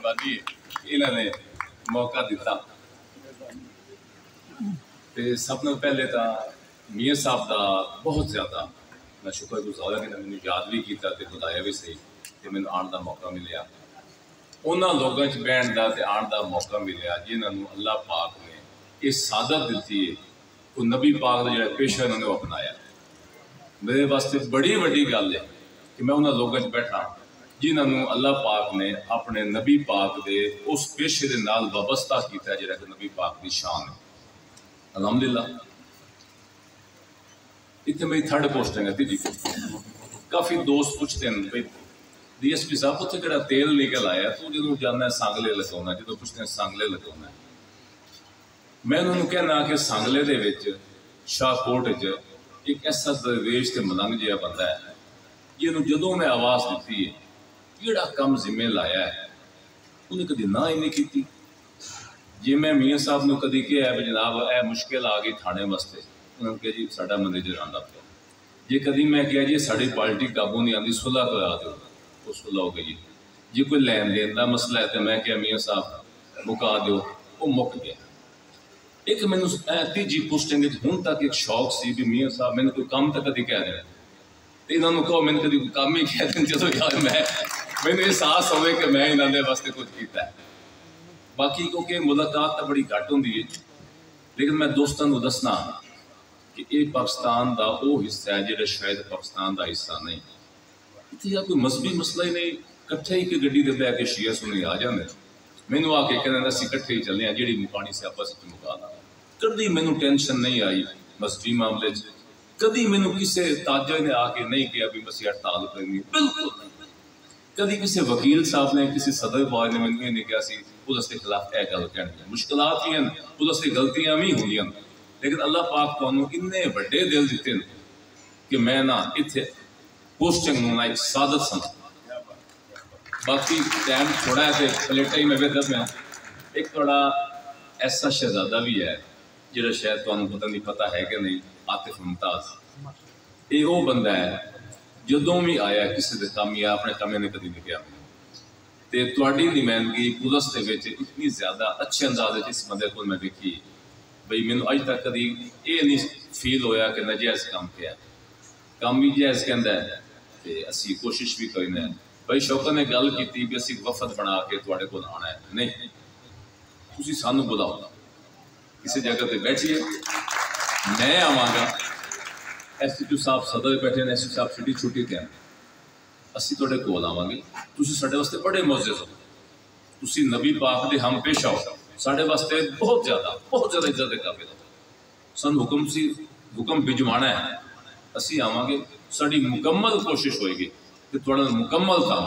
مہربانی انہوں نے موقع دیتا. سب نے پہلے تو میاں صاحب کا بہت زیادہ میں شکر گزار ہوں کہ انہوں نے مجھے یاد بھی کیا بتایا بھی صحیح کہ مجھے آن کا موقع ملیا. انہوں لوگوں بہن کا آن کا موقع ملیا جنہوں نے اللہ پاک نے یہ سعادت دیتی ہے. وہ نبی پاک کا جڑا پیشہ انہوں نے وہ اپنایا. میرے واسطے بڑی وڈی گل ہے کہ میں انہوں لوگوں بیٹھا جنہوں نے اللہ پاک نے اپنے نبی پاک دے اس پیشے دے نال وابستہ کیتا ہے جڑا کہ نبی پاک کی شان ہے. الحمدللہ. اتنے میری تھرڈ پوسٹنگ ہے تیجی. کافی دوست پوچھتے ہیں بھائی ڈی ایس پی صاحب اتنے کہڑا تیل نکل آیا تو جدوں جانا ہے سانگلے لگاؤنا جدوں پوچھتے ہیں سانگلے لگاؤنا. میں انہوں نے کہنا کہ سانگلے دے وچ شاہ کوٹ ایک ایسا درویش تے ملنگ جہا بندہ ہے جنہوں جدوں میں آواز دیتی ہے جہاں کم ذمہ لایا ہے انہیں کدی نہ ہی نہیں کی. جی میں میاں صاحب نے کدی کہا ہے جناب اے مشکل آ گئی تھانے واسطے انہوں نے کہا جی ساڈا منیجر آندا پیا. جی کدی میں کہا جی ساری پارٹی قابو نہیں آتی صلح کرا دو وہ صلح ہو گئی. جی کوئی لین دین کا مسئلہ ہے تو میں کہا میاں صاحب مکا دو وہ مک گیا. ایک میں تیجی پوسٹنگ ہوں تک ایک شوق سی بھی میاں صاحب میں نے کوئی کام تو کدی کہہ دیں تو انہوں نے کہو میں نے کدی کوئی کام ہی کہہ دیں چلو یار میں احساس ہوئے کہ میں انہوں نے واسطے کچھ کیتا ہے. باقی کیونکہ ملاقات تو بڑی گھٹ ہوں لیکن میں دوستوں کو دسنا کہ یہ پاکستان کا وہ حصہ ہے جہاں شاید پاکستان کا حصہ نہیں. اتنا کوئی مذہبی مسئلہ ہی نہیں. کٹھے ہی کہ گڈی دے بہ کے شیعہ سنی آ جاندے مینوں آ کے کہندے اسی کٹھے ہی چلنے ہیں جہی مکانی سے آپس میں مکا دا. کدی مینوں ٹینشن نہیں آئی مذہبی معاملے کدی مینوں کسی تاجر نے آ کے نہیں کہا بھی مسیح ہڑتال کرنی بالکل نہیں. کدی کسی وکیل صاحب نے کسی صدر بار نے مینوں یہ نہیں کہا سی اس کے خلاف یہ گل کہنی. مشکلات ہی ہیں اس کی غلطیاں بھی ہوئی ہیں لیکن اللہ پاک تمہیں اتنے بڑے دل دیتے ہیں کہ میں نہ اتنے پوسٹنگ نہ ایک سعادت سمجھتا. باقی ٹائم تھوڑا ہے تو پلیٹا ہی میں بہتر میں ایک تھوڑا ایسا شہزادہ بھی ہے جہاں شاید تمہیں پتہ نہیں پتہ ہے کہ نہیں عاطف ممتاز. یہ وہ بندہ ہے جدوں بھی آیا کسی کے کام یا اپنے کام نے کدی نہیں کیا تے تہاڈی نمائندگی پولیس دے وچ اتنی زیادہ اچھے انداز اس بندے کو میں دیکھی بھئی مینوں اج تک کدی یہ نہیں فیل ہویا کہ ناجائز کام کیا. کام بھی جائز کہندا ہے تے اسی کوشش بھی کرنا ہے. بھائی شوکت نے گل کی بھی اسی وفد بنا کے تواڈے کول آنا ہے نہیں تسی سانو بلاؤ کسی جگہ تے بیٹھیے میں آواں گا. ایس ایچ او صاحب صدر بیٹھے ہیں ایس ایچ او صاحب چھٹی چھٹی تے اسی تواڈے کول آواں گے. تسی ساڈے واسطے بڑے معزز ہو. تسی نبی پاک دے ہم پیشہ ہو ساڈے واسطے بہت زیادہ عزت دے قابل ہو. سن حکم سی حکم بھجوانا ہے اسی آواں گے. ساری مکمل کوشش ہوئے گی کہ تھوڑا مکمل کام